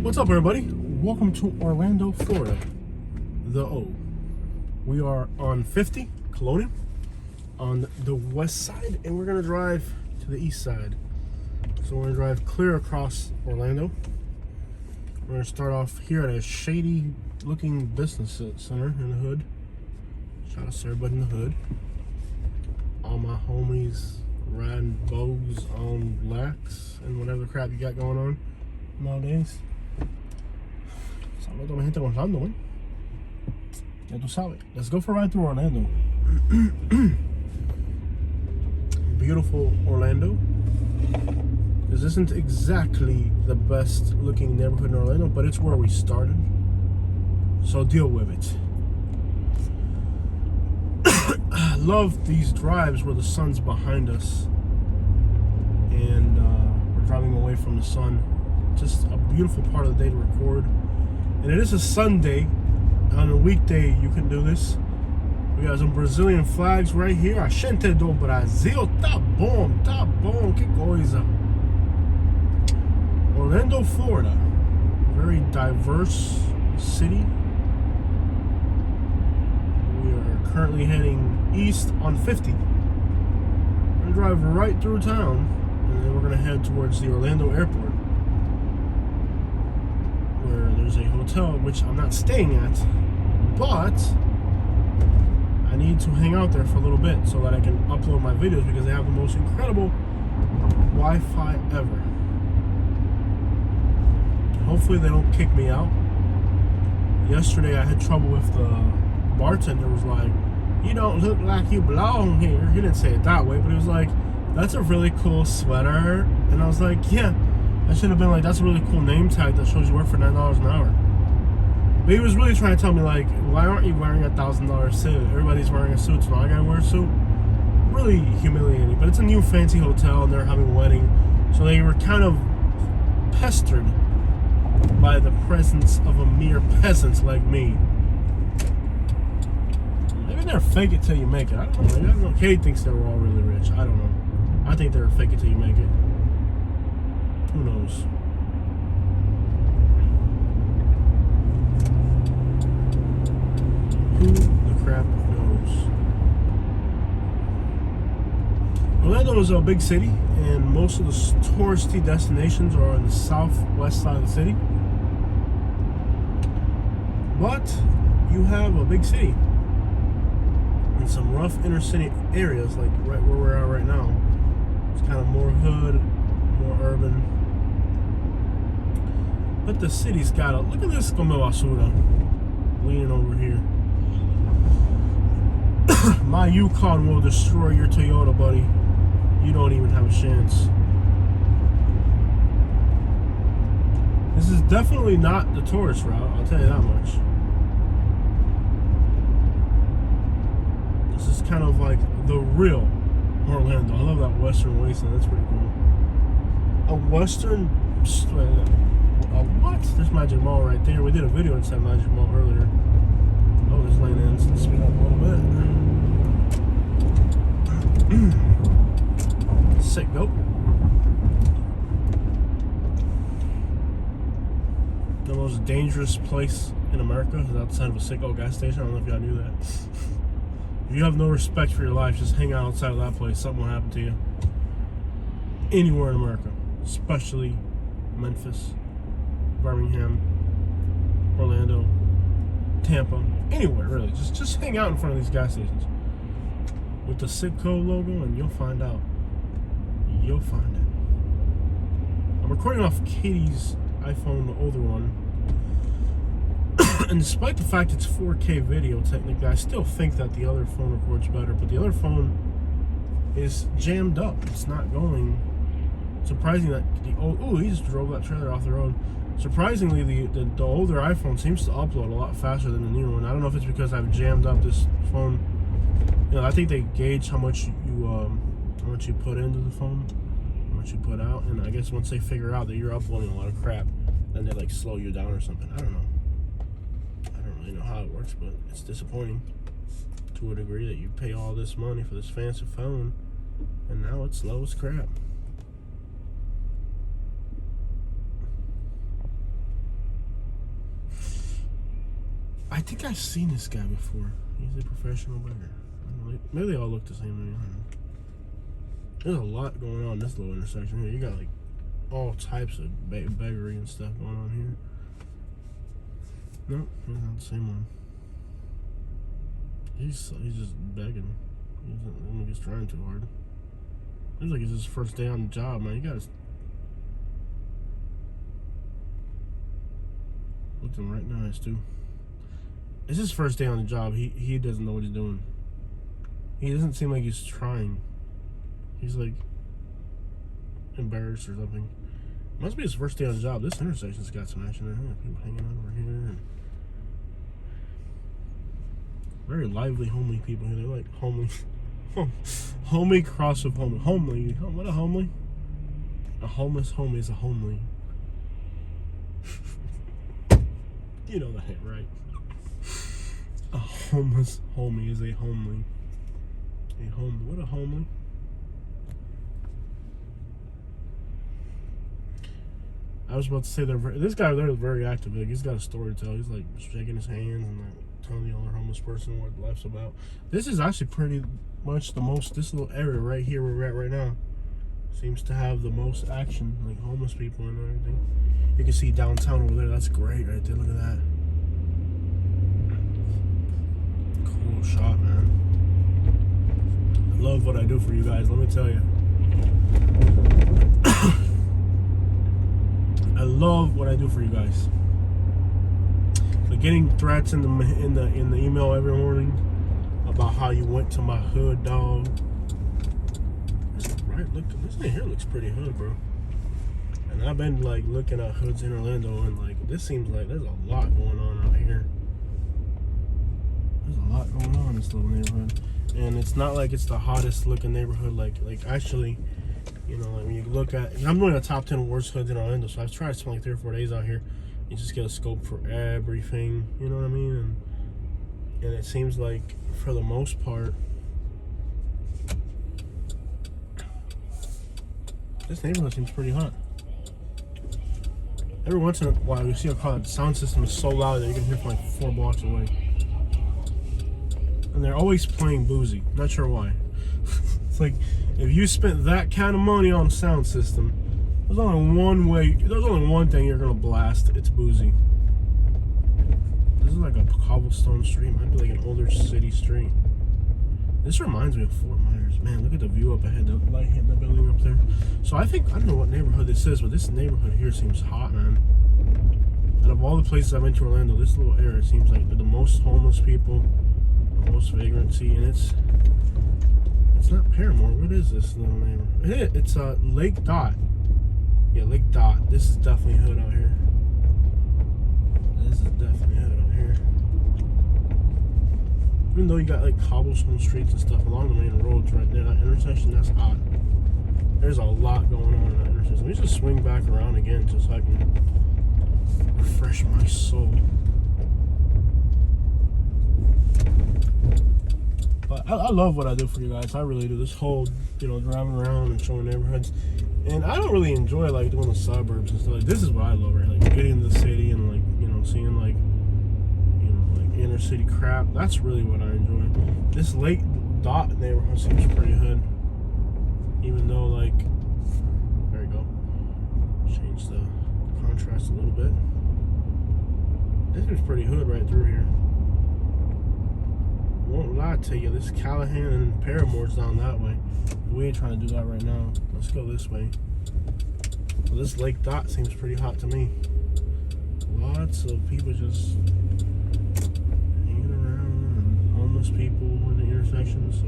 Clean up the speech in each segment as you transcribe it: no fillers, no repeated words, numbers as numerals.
What's up, everybody? Welcome to Orlando, Florida, the O. We are on 50 Colonial on the west side, and we're gonna drive to the east side. So we're gonna drive clear across Orlando. We're gonna start off here at a shady looking business center in the hood. Shout out to everybody in the hood. All my homies riding bows on lax and whatever crap you got going on nowadays. Saludos a mi gente con Orlando, man. Ya tú sabes. Let's go for a ride through Orlando. Beautiful Orlando. This isn't exactly the best looking neighborhood in Orlando, but it's where we started. So deal with it. I love these drives where the sun's behind us and we're driving away from the sun. Just a beautiful part of the day to record. And it is a Sunday. On a weekday, you can do this. We got some Brazilian flags right here. A gente do Brasil. Tá bom, que coisa. Orlando, Florida. Very diverse city. We are currently heading east on 50. We're gonna drive right through town, and then we're gonna head towards the Orlando airport, where there's a hotel which I'm not staying at, but I need to hang out there for a little bit so that I can upload my videos, because they have the most incredible Wi-Fi ever. Hopefully they don't kick me out. Yesterday I had trouble with the bartender. Was like, "You don't look like you belong here." He didn't say it that way, but he was like, "That's a really cool sweater." And I was like, yeah. I should have been like, "That's a really cool name tag that shows you work for $9 an hour." But he was really trying to tell me, like, why aren't you wearing a $1,000 suit? Everybody's wearing a suit, so I gotta wear a suit. Really humiliating. But it's a new fancy hotel, and they're having a wedding, so they were kind of pestered by the presence of a mere peasant like me. Maybe they're fake it till you make it. I don't know. Maybe I don't know. Kate thinks they were all really rich. I don't know. I think they're fake it till you make it. Who knows? Who the crap knows? Orlando is a big city, and most of the touristy destinations are on the southwest side of the city. But you have a big city and some rough inner city areas, like right where we're at right now. It's kind of more hood, more urban. But the city's got a... Look at this Come Basura leaning over here. My Yukon will destroy your Toyota, buddy. You don't even have a chance. This is definitely not the tourist route, I'll tell you that much. This is kind of like the real Orlando. I love that Western Wasteland, that's pretty cool. A Western... what? There's Magic Mall right there. We did a video inside Magic Mall earlier. Oh, this lane ends. Let's speed up a little bit. Sick note. The most dangerous place in America is outside of a Sicko gas station. I don't know if y'all knew that. If you have no respect for your life, just hang out outside of that place. Something will happen to you. Anywhere in America, especially Memphis, Birmingham, Orlando, Tampa, anywhere really. Just hang out in front of these gas stations with the Sitco logo, and you'll find out. You'll find it. I'm recording off Katie's iPhone, the older one. And despite the fact it's 4K video, technically, I still think that the other phone records better. But the other phone is jammed up. It's not going. Surprising that the old... Oh, he just drove that trailer off the road. Surprisingly, the older iPhone seems to upload a lot faster than the newer one. I don't know if it's because I've jammed up this phone. You know, I think they gauge how much you put into the phone, how much you put out, and I guess once they figure out that you're uploading a lot of crap, then they like slow you down or something. I don't know. I don't really know how it works, but it's disappointing to a degree that you pay all this money for this fancy phone, and now it's slow as crap. I think I've seen this guy before. He's a professional beggar. I don't know, maybe they all look the same to me. I don't know. There's a lot going on in this little intersection here. You got like all types of beggary and stuff going on here. Nope, he's not the same one. He's just begging. I don't think he's trying too hard. Looks like it's his first day on the job, man. You guys looking right nice too. It's his first day on the job. He doesn't know what he's doing. He doesn't seem like he's trying. He's like embarrassed or something. Must be his first day on the job. This intersection's got some action in it. People hanging out over here. And very lively, homely people here. They're like homely. Homely cross of homely. Homely. What a homely? A homeless homie is a homely. You know that, right? A homeless homie is a homely. A homely. What a homely? I was about to say this guy there is very active. Like, he's got a story to tell. He's like shaking his hands and like telling the other homeless person what life's about. This is actually pretty much this little area right here where we're at right now seems to have the most action, like homeless people and everything. You can see downtown over there. That's great right there. Look at that. Cool shot, man. I love what I do for you guys. Let me tell you. I love what I do for you guys. But getting threats in the email every morning about how you went to my hood, dog. Right, look, this thing here looks pretty hood, bro. And I've been like looking at hoods in Orlando, and like this seems like there's a lot going on out here. There's a lot going on in this little neighborhood, and it's not like it's the hottest looking neighborhood. Like actually. You know, like when you look at, I'm doing a top 10 worst hoods in Orlando, so I've tried to spend like 3 or 4 days out here. You just get a scope for everything, you know what I mean? And it seems like, for the most part, this neighborhood seems pretty hot. Every once in a while, you see a car that the sound system is so loud that you can hear from like 4 blocks away. And they're always playing Boozy. Not sure why. It's like, if you spent that kind of money on a sound system, there's only one thing you're gonna blast. It's Boozy. This is like a cobblestone street. Might be like an older city street. This reminds me of Fort Myers. Man, look at the view up ahead. The light hitting the building up there. So I don't know what neighborhood this is, but this neighborhood here seems hot, man. Out of all the places I've been to Orlando, this little area seems like the most homeless people, the most vagrancy, and it's not Paramore. What is this little neighborhood? It's Lake Dot. Yeah, Lake Dot. This is definitely hood out here. This is definitely hood out here. Even though you got like cobblestone streets and stuff along the main roads right there, that intersection, that's hot. There's a lot going on in that intersection. Let me just swing back around again just so I can refresh my soul. But I love what I do for you guys. I really do. This whole, driving around and showing neighborhoods. And I don't really enjoy like doing the suburbs and stuff. Like, this is what I love, right? Like getting into the city and like, seeing like, like inner city crap. That's really what I enjoy. This Lake Dot neighborhood seems pretty hood. Even though like, there you go. Change the contrast a little bit. This seems pretty hood right through here. Won't lie to you, this Callahan and Paramore's down that way. We ain't trying to do that right now. Let's go this way. Well, this Lake Dot seems pretty hot to me. Lots of people just hanging around and homeless people in the intersection. So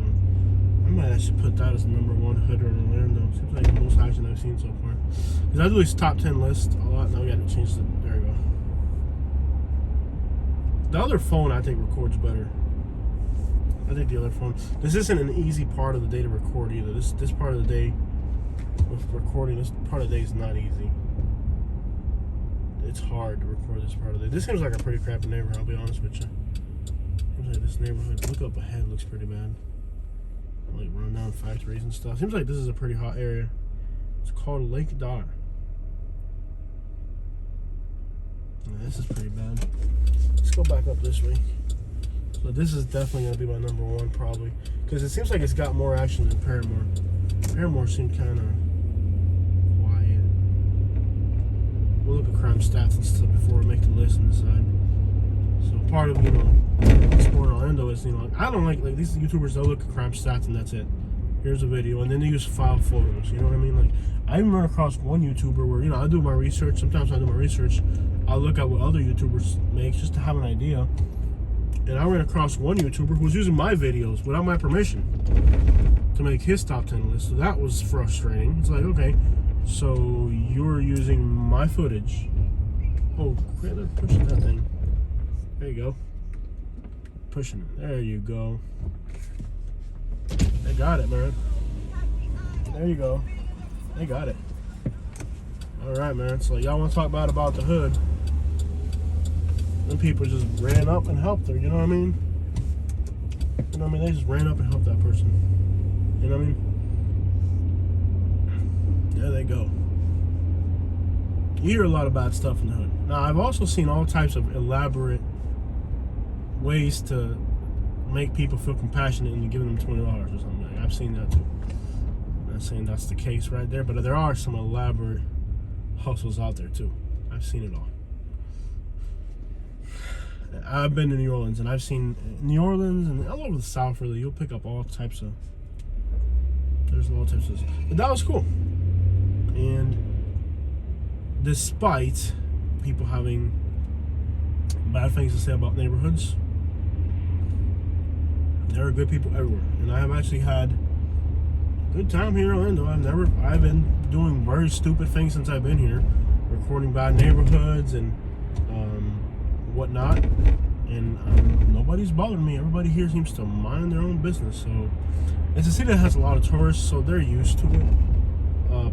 I might actually put that as the #1 hood in Orlando. Seems like the most action I've seen so far. Because I do this top 10 list a lot. Now we got to change the. There we go. The other phone I think records better. I think the other phone. This isn't an easy part of the day to record either. This part of the day with recording, this part of the day is not easy. It's hard to record this part of the day. This seems like a pretty crappy neighborhood, I'll be honest with you. Seems like this neighborhood, look up ahead, looks pretty bad. Like run down factories and stuff. Seems like this is a pretty hot area. It's called Lake Dot. Yeah, this is pretty bad. It's go back up this way. So this is definitely going to be my number one, probably. Because it seems like it's got more action than Paramore. Paramore seemed kind of quiet. We'll look at crime stats and stuff before we make the list and decide. So part of, Exploring Orlando is, I don't like these YouTubers, they'll look at crime stats and that's it. Here's a video, and then they use file photos, you know what I mean? Like, I even run across one YouTuber where, I do my research. Sometimes I do my research. I'll look at what other YouTubers make just to have an idea. And I ran across one YouTuber who was using my videos without my permission to make his top 10 list. So that was frustrating. It's like, okay, so you're using my footage. Oh, great, they're pushing that thing. There you go. Pushing it. There you go. They got it, man. There you go. They got it. All right, man. So y'all want to talk about the hood? Them people just ran up and helped her. You know what I mean? You know what I mean? They just ran up and helped that person. You know what I mean? There they go. You hear a lot of bad stuff in the hood. Now, I've also seen all types of elaborate ways to make people feel compassionate and giving them $20 or something. Like, I've seen that too. I'm not saying that's the case right there, but there are some elaborate hustles out there too. I've seen it all. I've been to New Orleans, and I've seen New Orleans and all over the South. Really, you'll pick up all types of. There's all types of. But that was cool. And despite people having bad things to say about neighborhoods, there are good people everywhere, and I have actually had a good time here in Orlando. I've been doing very stupid things since I've been here, recording bad neighborhoods and whatnot, and nobody's bothering me. Everybody here seems to mind their own business. So it's a city that has a lot of tourists, so they're used to it.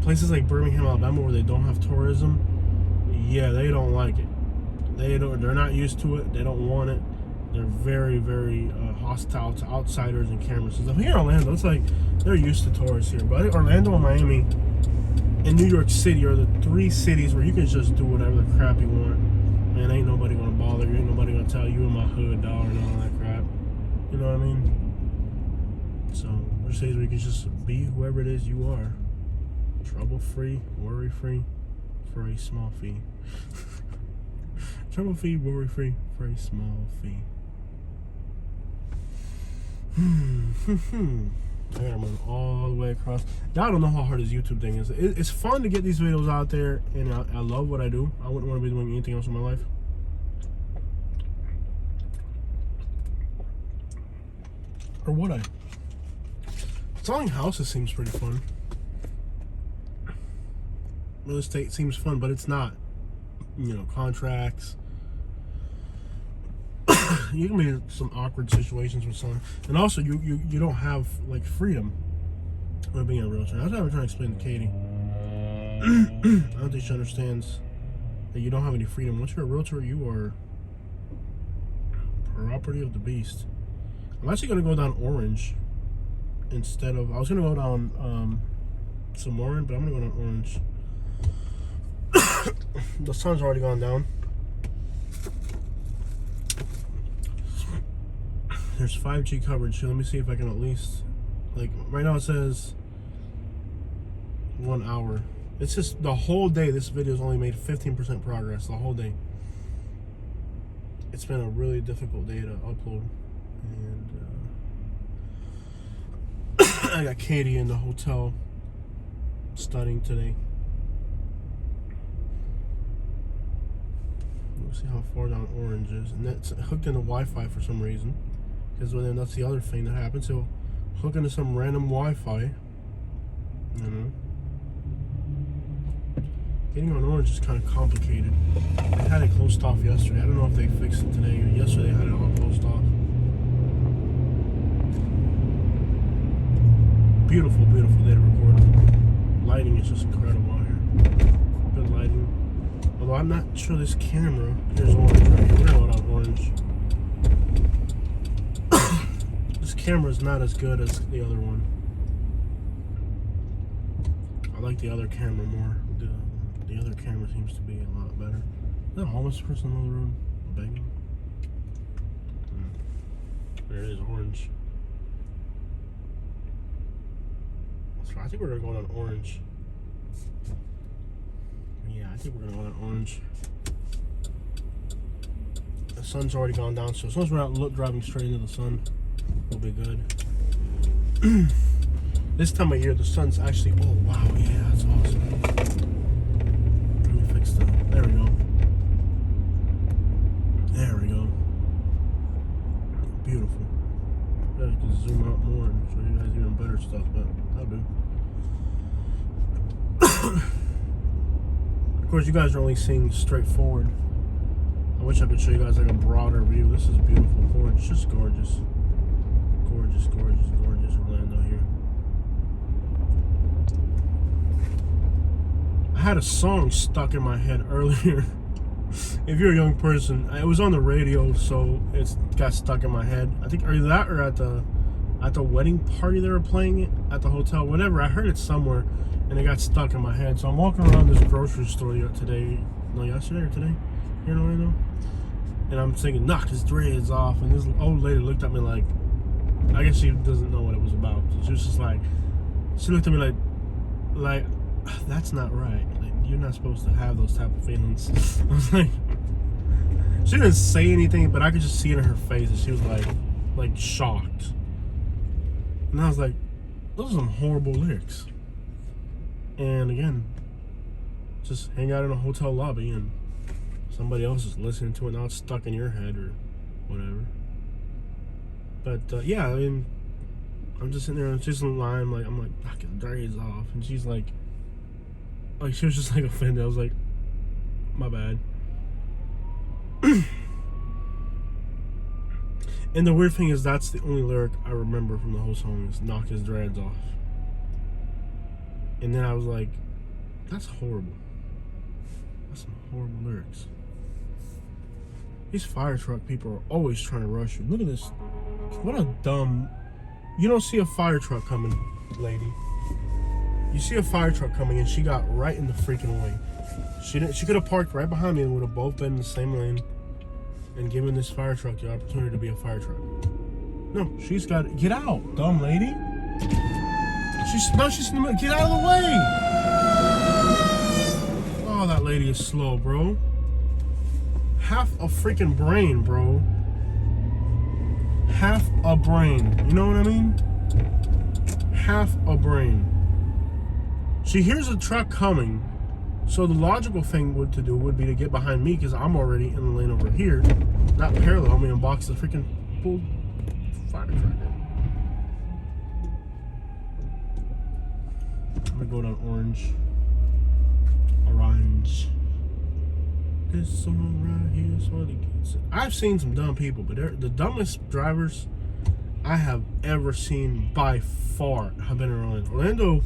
Places like Birmingham, Alabama, where they don't have tourism, yeah, they don't like it. They're not used to it. They don't want it. They're very, very hostile to outsiders and cameras. So here in Orlando, it's like they're used to tourists here. But Orlando and Miami and New York City are the three cities where you can just do whatever the crap you want. Man, ain't nobody gonna bother you. Ain't nobody gonna tell you in my hood, dog, and all that crap. You know what I mean? So, there's cities where you can just be whoever it is you are. Trouble-free, worry-free, for a small fee. Trouble-free, worry-free, for a small fee. I gotta run all the way across. Now I don't know how hard this YouTube thing is. It's fun to get these videos out there, and I love what I do. I wouldn't want to be doing anything else in my life. Or would I? Selling houses seems pretty fun. Real estate seems fun, but it's not. Contracts. You can be in some awkward situations with someone, and also you don't have like freedom when being a realtor. I was trying to explain to Katie. I don't think she understands that you don't have any freedom. Once you're a realtor, you are property of the beast. I'm actually going to go down Orange instead of. I was going to go down Sonoran, but I'm going to go down Orange. The sun's already gone down. There's 5G coverage, so let me see if I can at least, right now it says 1 hour. It's just the whole day. This video's only made 15% progress, the whole day. It's been a really difficult day to upload. And I got Katie in the hotel studying today. We'll see how far down Orange is. And that's hooked into Wi-Fi for some reason. Because then that's the other thing that happens. He'll hook into some random Wi-Fi. Getting on Orange is kind of complicated. They had it closed off yesterday. I don't know if they fixed it today or yesterday they had it all closed off. Beautiful, beautiful day to record. Lighting is just incredible out here. Good lighting. Although I'm not sure this camera. Here's Orange right here. We're going on Orange. This camera is not as good as the other one. I like the other camera more. The other camera seems to be a lot better. Is that a homeless person on the road begging? There it is, orange. So I think we're gonna go on orange. Yeah, I think we're gonna go on orange. The sun's already gone down, so as long as we're not driving straight into the sun, we'll be good. This time of year, the sun's actually. Oh wow, yeah, that's awesome. Let me fix the. There we go. There we go. Beautiful. Yeah, I can zoom out more and show you guys even better stuff, but I'll do. Of course, you guys are only seeing straightforward. I wish I could show you guys like a broader view. This is beautiful, gorgeous, just gorgeous. Gorgeous, gorgeous, gorgeous Orlando here. I had a song stuck in my head earlier. If you're a young person, it was on the radio, so it got stuck in my head. I think either that or at the wedding party they were playing it at the hotel. Whatever, I heard it somewhere, and it got stuck in my head. So I'm walking around this grocery store yesterday or today, here in Orlando, and I'm singing "Knock His Dreads Off," and this old lady looked at me like, I guess she doesn't know what it was about. So she was just like, she looked at me like, that's not right. Like, you're not supposed to have those type of feelings. I was like, she didn't say anything, but I could just see it in her face that she was like shocked. And I was like, those are some horrible lyrics. And again, just hang out in a hotel lobby and somebody else is listening to it, now it's stuck in your head or whatever. But yeah, I mean, I'm just sitting there and she's in line, I'm like, knock his dreads off, and she's like she was just like offended. I was like, my bad. And the weird thing is, that's the only lyric I remember from the whole song is knock his dreads off. And then I was like, that's horrible. That's some horrible lyrics. These fire truck people are always trying to rush you. Look at this. What a dumb. You don't see a fire truck coming, lady. You see a fire truck coming and she got right in the freaking way. She could have parked right behind me and would have both been in the same lane and given this fire truck the opportunity to be a fire truck. No, she's got to get out, dumb lady. She's in the middle. Get out of the way. Oh, that lady is slow, bro. Half a freaking brain, bro. Half a brain. You know what I mean? Half a brain. She hears a truck coming, so the logical thing would be to get behind me because I'm already in the lane over here, not parallel me and box the freaking pulled fire truck in. I'm gonna go down orange. Orange. This song right here is what it gets. I've seen some dumb people, but they're the dumbest drivers I have ever seen by far have been in Orlando. Orlando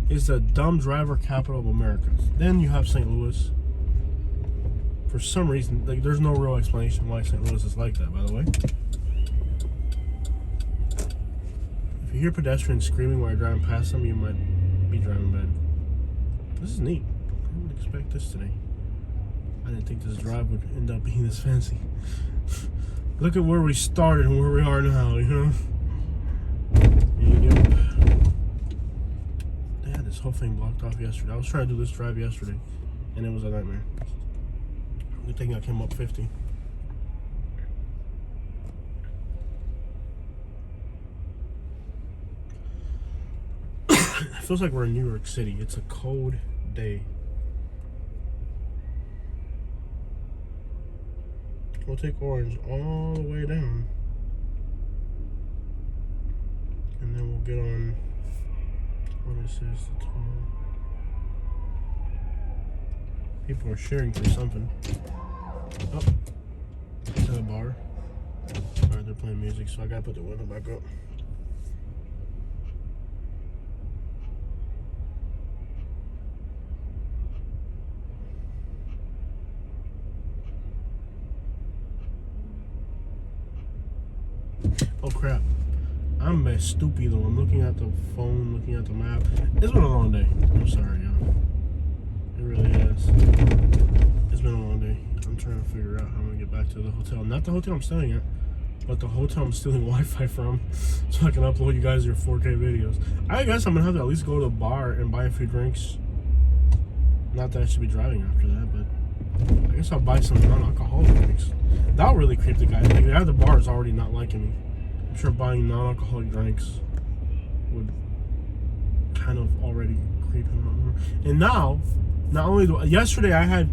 is the dumb driver capital of America. Then you have St. Louis. For some reason, like, there's no real explanation why St. Louis is like that, by the way. If you hear pedestrians screaming while you're driving past them, you might be driving bad. This is neat. I didn't expect this today. I didn't think this drive would end up being this fancy. Look at where we started and where we are now, you know? Yep. They had this whole thing blocked off yesterday. I was trying to do this drive yesterday, and it was a nightmare. Good thing I came up 50. It feels like we're in New York City. It's a cold day. We'll take orange all the way down. And then we'll get on, what is this? The tall. People are sharing for something. Oh, to the bar. Alright, they're playing music, so I gotta put the window back up. Oh crap. I'm stupid though. I'm looking at the phone, looking at the map. It's been a long day. I'm sorry, y'all. It really has. It's been a long day. I'm trying to figure out how I'm gonna get back to the hotel. Not the hotel I'm staying at, but the hotel I'm stealing Wi-Fi from, so I can upload you guys your 4K videos. I guess I'm gonna have to at least go to the bar and buy a few drinks. Not that I should be driving after that, but I guess I'll buy some non-alcoholic drinks. That'll really creep the guy. Like, the guy at the bar is already not liking me. I'm sure buying non-alcoholic drinks would kind of already creep him out. And now, not only do yesterday I had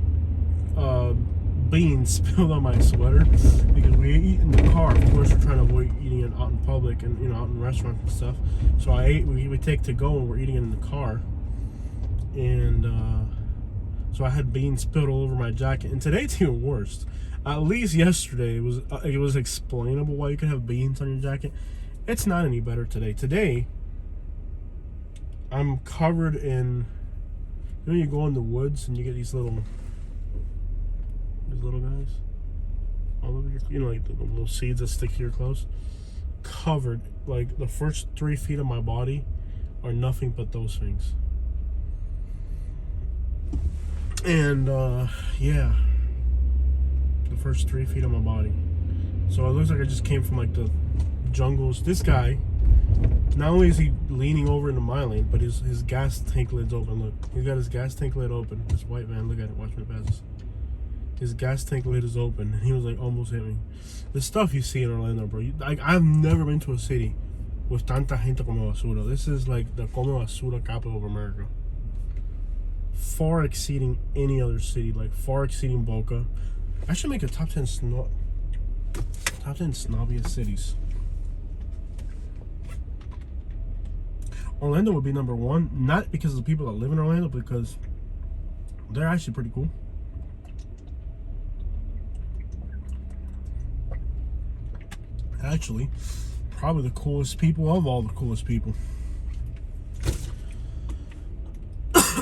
beans spilled on my sweater because we eat in the car. Of course, we're trying to avoid eating it out in public and out in restaurants and stuff. So we take to go and we're eating it in the car. And so I had beans spilled all over my jacket. And today it's even worse. At least yesterday it was explainable why you could have beans on your jacket. It's not any better today. Today I'm covered in. You go in the woods and you get these little guys all over your, like the little seeds that stick to your clothes. Covered, like the first 3 feet of my body are nothing but those things. And yeah, the first 3 feet of my body. So it looks like I just came from like the jungles. This guy, not only is he leaning over into my lane, but his gas tank lid's open. Look, he's got his gas tank lid open. This white van, look at it. Watch when it passes. His gas tank lid is open, and he was like almost hit me. The stuff you see in Orlando, bro. I've never been to a city with tanta gente como basura. This is like the como basura capital of America. Far exceeding any other city, like far exceeding Boca. I should make a top 10 snobbiest cities. Orlando would be number 1, not because of the people that live in Orlando, because they're actually pretty cool. Actually, probably the coolest people of all the coolest people.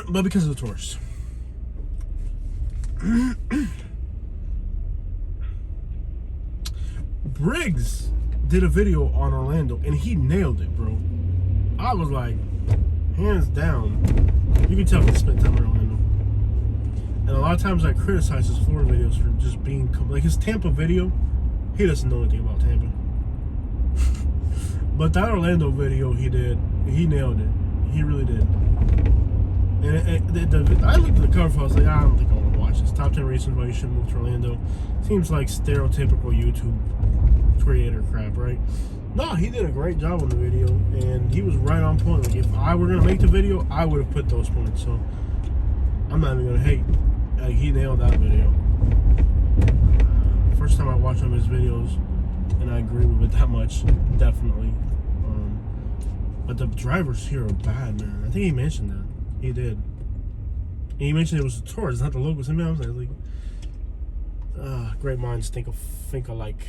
But because of the tourists. Briggs did a video on Orlando and he nailed it, bro. I was like, hands down. You can tell he spent time in Orlando. And a lot of times I criticize his Florida videos for just being like his Tampa video. He doesn't know anything about Tampa. But that Orlando video he did, he nailed it. He really did. And I looked at the cover, I was like, I don't think I want to watch this. Top 10 reasons why you shouldn't move to Orlando. Seems like stereotypical YouTube creator crap, right? No, he did a great job on the video, and he was right on point. Like, if I were going to make the video, I would have put those points. So, I'm not even going to hate. Like, he nailed that video. First time I watched one of his videos, and I agree with it that much, definitely. But the drivers here are bad, man. I think he mentioned that. He did. And he mentioned it was the tourists, not the locals. I mean, I was like, great minds think alike.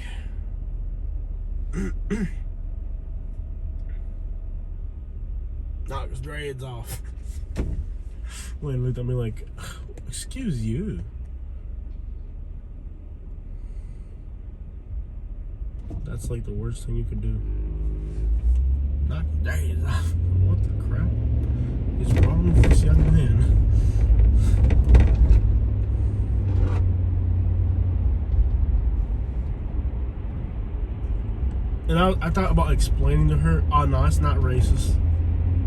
Knock his dreads off. Wayne looked at me like, excuse you. That's like the worst thing you could do. Knock your dreads off. What the crap is wrong with this young man? And I thought about explaining to her, oh no, it's not racist.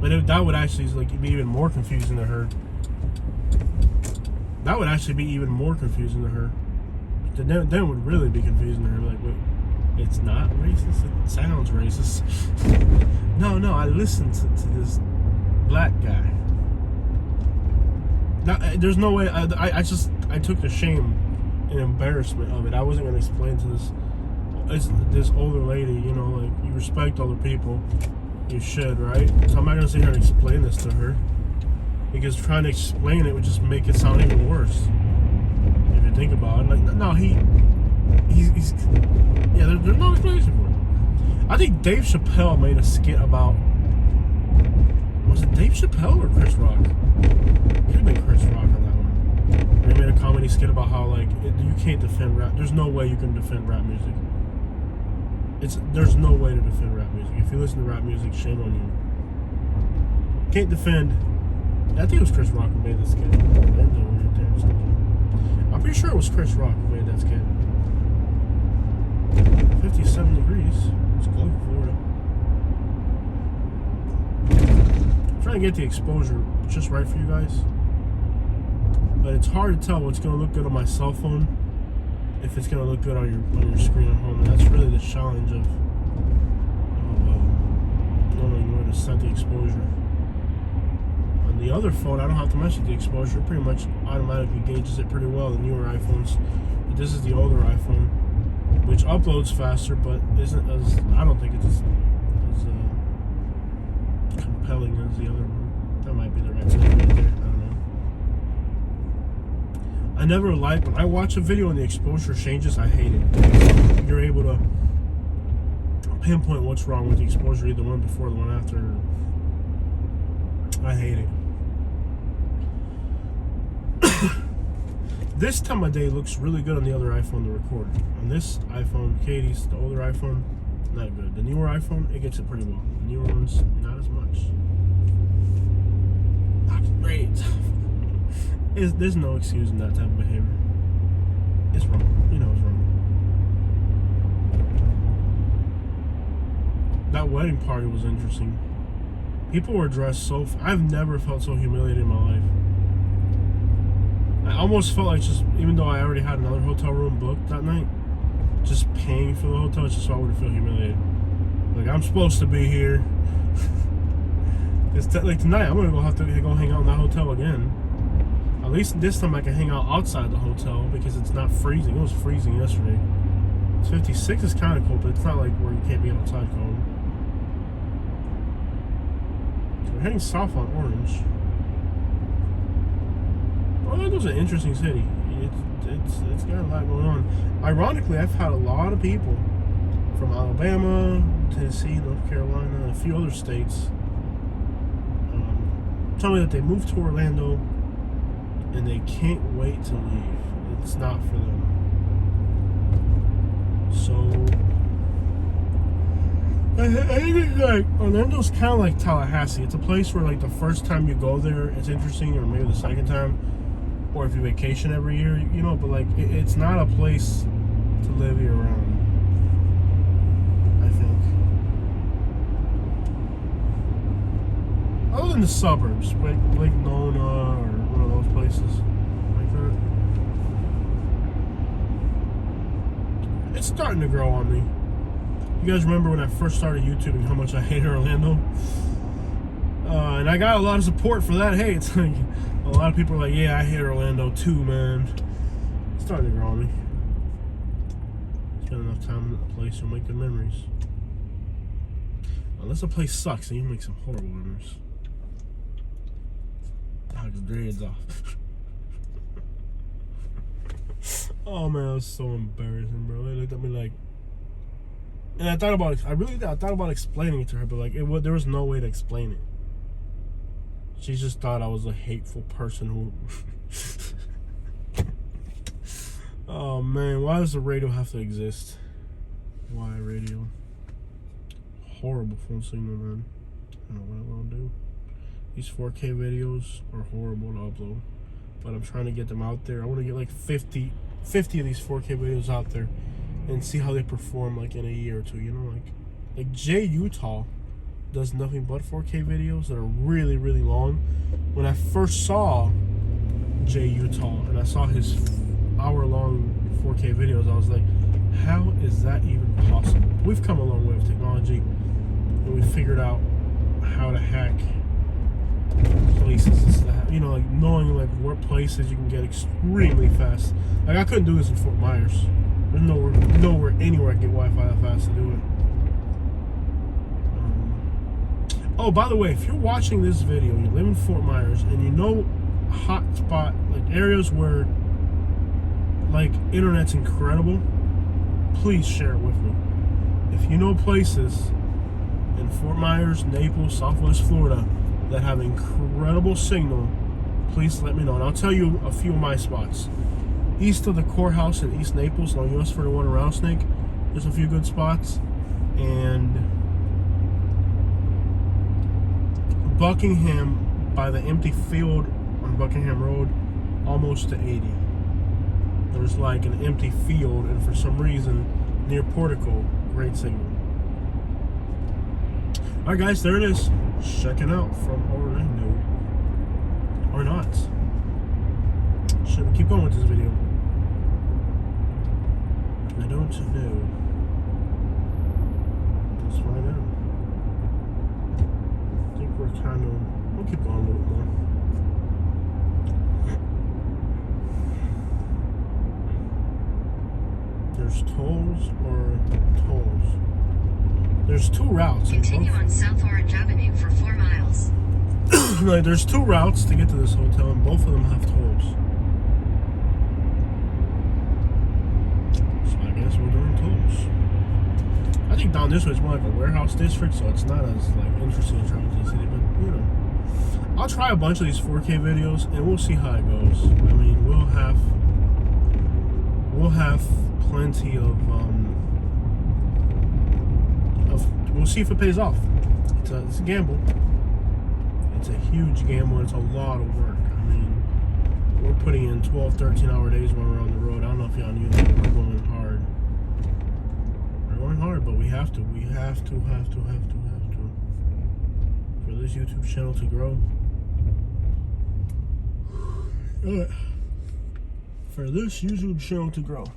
But that would actually like be even more confusing to her. That would actually be even more confusing to her. Then it would really be confusing to her. Like, wait, it's not racist? It sounds racist. No, I listened to this black guy. Now, there's no way, I took the shame and embarrassment of it. I wasn't going to explain to this older lady, you know, like, you respect other people, you should, right? So I'm not going to sit here and explain this to her, because trying to explain it would just make it sound even worse, if you think about it. Like, no, he's yeah, there's no explanation for it. I think Dave Chappelle made a skit about, was it Dave Chappelle or Chris Rock? It could have been Chris Rock on that one. They made a comedy skit about how, like, you can't defend rap. There's no way you can defend rap music. There's no way to defend rap music. If you listen to rap music, shame on you. Can't defend. I think it was Chris Rock who made this skit. I'm pretty sure it was Chris Rock who made that skit. 50, 70 to get the exposure just right for you guys. But it's hard to tell what's going to look good on my cell phone if it's going to look good on your screen at home. And that's really the challenge of knowing where to set the exposure. On the other phone, I don't have to mess with the exposure. It pretty much automatically gauges it pretty well, the newer iPhones. But this is the older iPhone, which uploads faster, but isn't as, I don't think it's as compelling as the other one. That might be the right thing right there. I don't know. I never like, when I watch a video and the exposure changes, I hate it. You're able to pinpoint what's wrong with the exposure, either one before, the one after. I hate it. This time of day looks really good on the other iPhone to record. On this iPhone, Katie's, the older iPhone, not good. The newer iPhone, it gets it pretty well. The newer ones, not as much. Not great. There's no excusing that type of behavior. It's wrong. You know it's wrong. That wedding party was interesting. People were dressed so... I've never felt so humiliated in my life. I almost felt like just... Even though I already had another hotel room booked that night, just paying for the hotel just so I wouldn't feel humiliated. Like, I'm supposed to be here. Like, tonight, I'm going to have to go hang out in that hotel again. At least this time I can hang out outside the hotel because it's not freezing. It was freezing yesterday. It's 56 is kind of cold, but it's not like where you can't be outside cold. We're heading south on Orange. Orlando's an interesting city. It's got a lot going on. Ironically, I've had a lot of people from Alabama, Tennessee, North Carolina, a few other states tell me that they moved to Orlando and they can't wait to leave. It's not for them. So I think it's like Orlando's kind of like Tallahassee. It's a place where like the first time you go there, it's interesting, or maybe the second time, or if you vacation every year, you know. But like, it's not a place to live year round, I think. Other than the suburbs, like Nona or one of those places like that. It's starting to grow on me. You guys remember when I first started YouTubing how much I hated Orlando? And I got a lot of support for that. Hey, it's like a lot of people are like, yeah, I hate Orlando too, man. It's starting to grow on me. Spend enough time in the place, you'll make good memories. Unless a place sucks, then you make some horrible memories. Knock the dreads off. Oh man, it was so embarrassing, bro. They looked at me like, and I thought about it. I thought about explaining it to her, but like, there was no way to explain it. She just thought I was a hateful person who. Oh man, why does the radio have to exist? Why radio? Horrible phone signal, man. I don't know what I'll do. These 4K videos are horrible to upload, but I'm trying to get them out there. I want to get like 50 of these 4K videos out there and see how they perform like in a year or two, you know. Like Jay Utah does nothing but 4K videos that are really, really long. When I first saw Jay Utah and I saw his hour-long 4K videos, I was like, how is that even possible? We've come a long way with technology, and we figured out how to hack places and stuff. You know, like knowing like what places you can get extremely fast. Like I couldn't do this in Fort Myers. There's nowhere anywhere I can get Wi-Fi that fast to do it. Oh, by the way, if you're watching this video, you live in Fort Myers, and you know hot spot, like areas where like internet's incredible, please share it with me. If you know places in Fort Myers, Naples, Southwest Florida that have incredible signal, please let me know. And I'll tell you a few of my spots. East of the courthouse in East Naples on US 41 and Rattlesnake, there's a few good spots. And Buckingham, by the empty field on Buckingham Road, almost to 80. There's like an empty field, and for some reason, near Portico, great signal. Alright guys, there it is. Checking out from Orlando. Or not. Should we keep going with this video? I don't know. Let's find out. I think we're kind of... We'll keep going a little bit more. There's tolls or tolls. There's two routes. Continue on South Orange Avenue for 4 miles. Like, there's two routes to get to this hotel, and both of them have tolls. So I guess we're doing tolls. I think down this way is more like a warehouse district, so it's not as like interesting to travel to the city. But you know, I'll try a bunch of these 4K videos, and we'll see how it goes. I mean, we'll have plenty of we'll see if it pays off. It's a gamble. It's a huge gamble. It's a lot of work. I mean, we're putting in 12, 13-hour days when we're on the road. I don't know if y'all knew that. We're going hard. We're going hard, but we have to. We have to. For this YouTube channel to grow. For this YouTube channel to grow,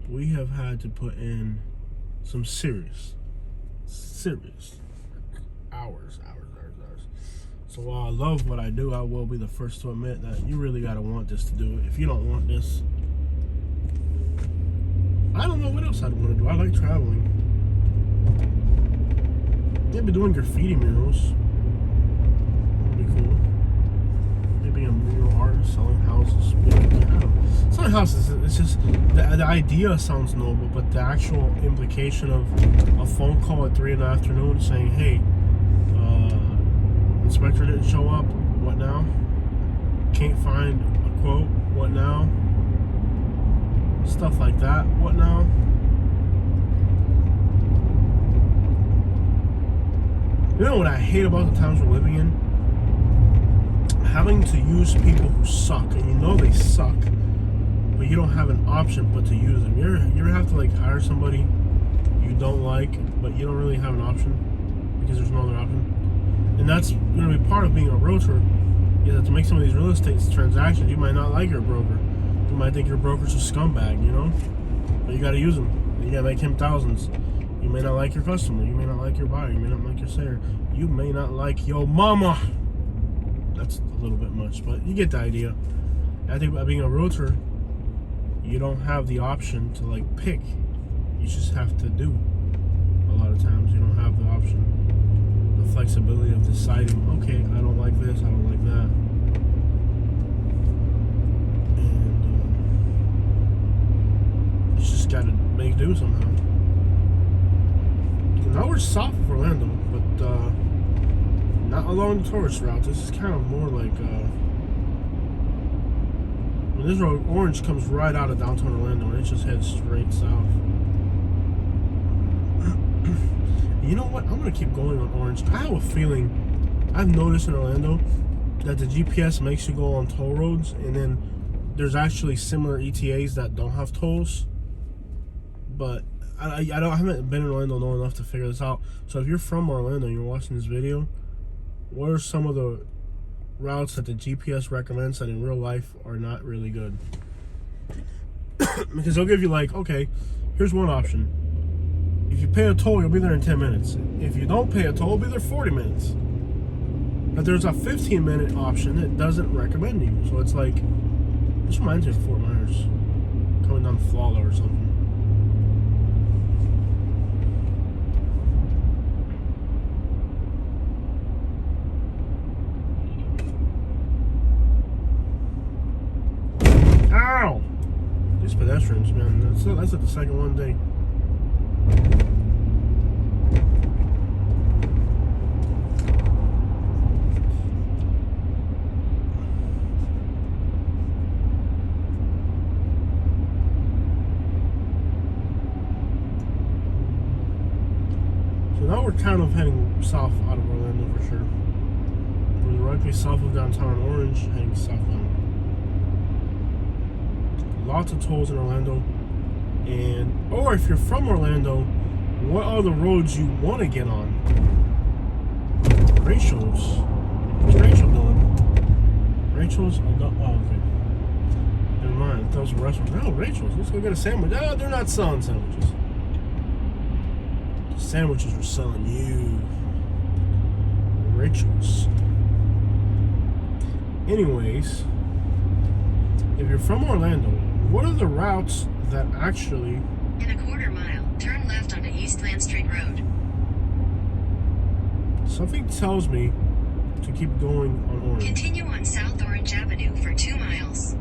we have had to put in some serious hours. So while I love what I do, I will be the first to admit that you really gotta want this to do it. If you don't want this, I don't know what else I'd want to do. I like traveling. Maybe doing graffiti murals would be cool. Maybe a mural artist selling houses. Selling houses, it's just the idea sounds noble, but the actual implication of a phone call at 3 in the afternoon saying, hey, inspector didn't show up, what now? Can't find a quote, what now? Stuff like that, what now? You know what I hate about the times we're living in? Having to use people who suck, and you know they suck, but you don't have an option but to use them. You ever have to like hire somebody you don't like, but you don't really have an option because there's no other option? And that's going to be part of being a realtor, is that to make some of these real estate transactions, you might not like your broker. You might think your broker's a scumbag, you know? But you got to use him. You got to make him thousands. You may not like your customer. You may not like your buyer. You may not like your seller. You may not like your mama. That's a little bit much, but you get the idea. I think by being a realtor, you don't have the option to like pick. You just have to do. A lot of times you don't have the option. The flexibility of deciding, okay, I don't like this, I don't like that. And you just gotta make do somehow. So now we're south of Orlando, but not along the tourist route. This is kind of more like this road, Orange, comes right out of downtown Orlando and it just heads straight south. You know what? I'm gonna keep going on Orange. I have a feeling, I've noticed in Orlando that the GPS makes you go on toll roads, and then there's actually similar ETAs that don't have tolls. But I haven't been in Orlando long enough to figure this out. So if you're from Orlando and you're watching this video, what are some of the routes that the GPS recommends that in real life are not really good? Because they'll give you like, okay, here's one option. If you pay a toll, you'll be there in 10 minutes. If you don't pay a toll, you'll be there 40 minutes. But there's a 15-minute option that doesn't recommend you. So it's like, this reminds me of Fort Myers. Coming down Flawless or something. Ow! These pedestrians, man. That's like the second one day. So now we're kind of heading south out of Orlando for sure. We're directly south of downtown Orange, heading southbound. Lots of tolls in Orlando. And or if you're from Orlando, what are the roads you want to get on? Rachel's. What's Rachel doing? Rachel's. Oh, no, oh, okay. Never mind. That was a restaurant. No, Rachel's. Let's go get a sandwich. Oh, they're not selling sandwiches. The sandwiches are selling you. Rachel's. Anyways, if you're from Orlando, what are the routes that actually... In a quarter mile, turn left onto East Land Street Road. Something tells me to keep going on Orange. Continue on South Orange Avenue for 2 miles.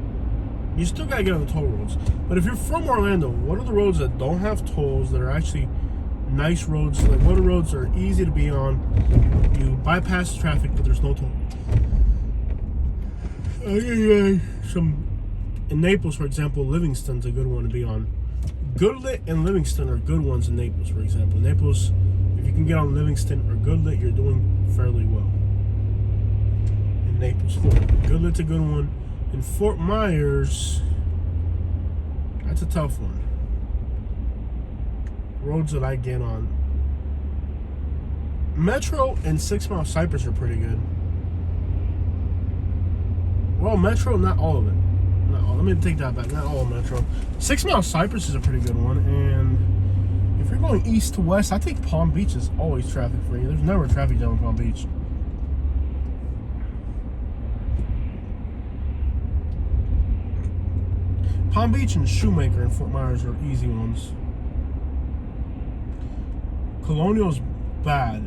You still gotta get on the toll roads. But if you're from Orlando, what are the roads that don't have tolls, that are actually nice roads? Like, what are roads that are easy to be on? You bypass traffic, but there's no toll. Some in Naples, for example, Livingston's a good one to be on. Goodlet and Livingston are good ones in Naples, for example. Naples, if you can get on Livingston or Goodlet, you're doing fairly well. In Naples, Florida. Goodlet's a good one. In Fort Myers, that's a tough one. Roads that I get on. Metro and 6 Mile Cypress are pretty good. Well, Metro, not all of it. Not all. Let me take that back. Not all of Metro. 6 Mile Cypress is a pretty good one. And if you're going east to west, I think Palm Beach is always traffic free. There's never a traffic jam in Palm Beach. Palm Beach and Shoemaker and Fort Myers are easy ones. Colonial's bad,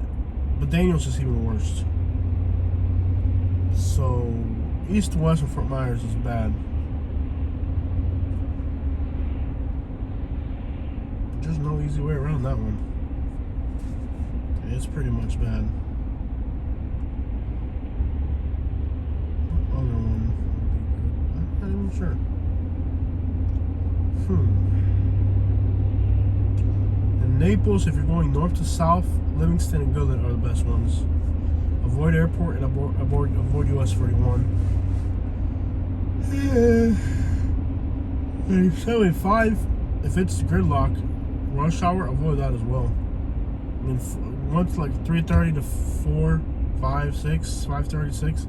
but Daniels is even worse. So, east to west of Fort Myers is bad. There's no easy way around that one. It's pretty much bad. What other one would be good? I'm not even sure. In Naples, if you're going north to south, Livingston and Goodlet are the best ones. Avoid airport and avoid US 41. And 75, if it's gridlock, rush hour, avoid that as well. I mean, once like 3:30 to 4, 5, 6, 5:30, 6.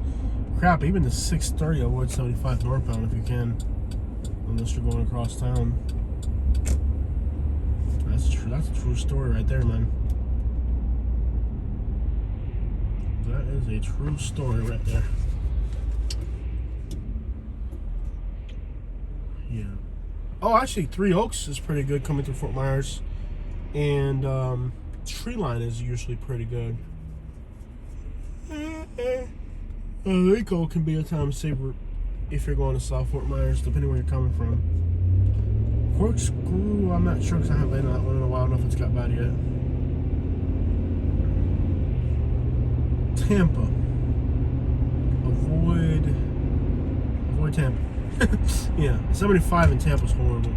Crap, even to 6:30, avoid 75 northbound if you can. Unless you're going across town. That's true. That's a true story right there, man. That is a true story right there. Yeah. Oh, actually, Three Oaks is pretty good coming through Fort Myers. And Treeline is usually pretty good. Waco can be a time saver if you're going to South Fort Myers, depending where you're coming from. Corkscrew, I'm not sure because I haven't been on that one in a while. I don't know if it's got bad yet. Tampa. Avoid Tampa. Yeah, 75 in Tampa's horrible.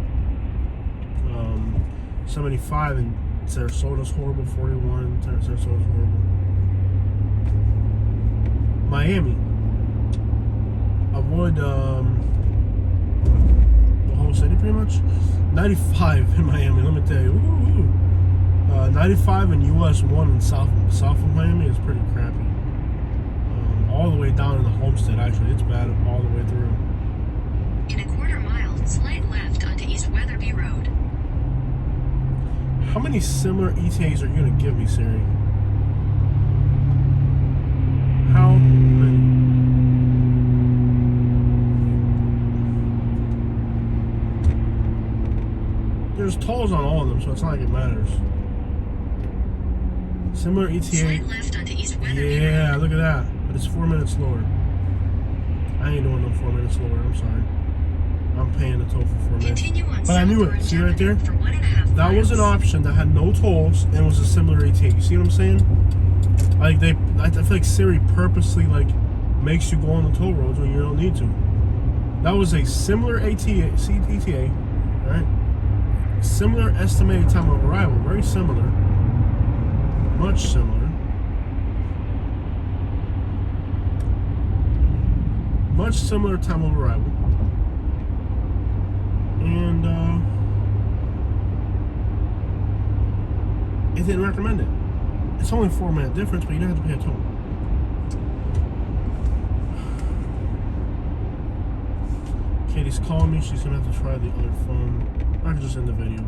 75 in Sarasota's horrible. 41 in Sarasota's horrible. Miami. Avoid the whole city pretty much. 95 in Miami, let me tell you. 95 in US 1 in south of Miami is pretty crappy. All the way down in the Homestead, actually. It's bad all the way through. In a quarter mile, slight left onto East Weatherby Road. How many similar ETAs are you going to give me, Siri? How many? There's tolls on all of them, so it's not like it matters. Similar ETA. Slight left onto East Weatherby Yeah, Road. look at that. But it's 4 minutes slower. I ain't doing no 4 minutes slower. I'm sorry. I'm paying the toll for 4 minutes. Continue on But I knew South it. Orange See right there? Avenue for 1.5 That was an miles. option that had no tolls and was a similar ETA. You see what I'm saying? Like I feel like Siri purposely like makes you go on the toll roads when you don't need to. That was a similar ETA, right? Similar estimated time of arrival. Very similar. Much similar. Much similar time of arrival. And it didn't recommend it. It's only a 4 minute difference, but you don't have to pay a toll. lady's calling me. She's gonna have to try the other phone. I can just end the video.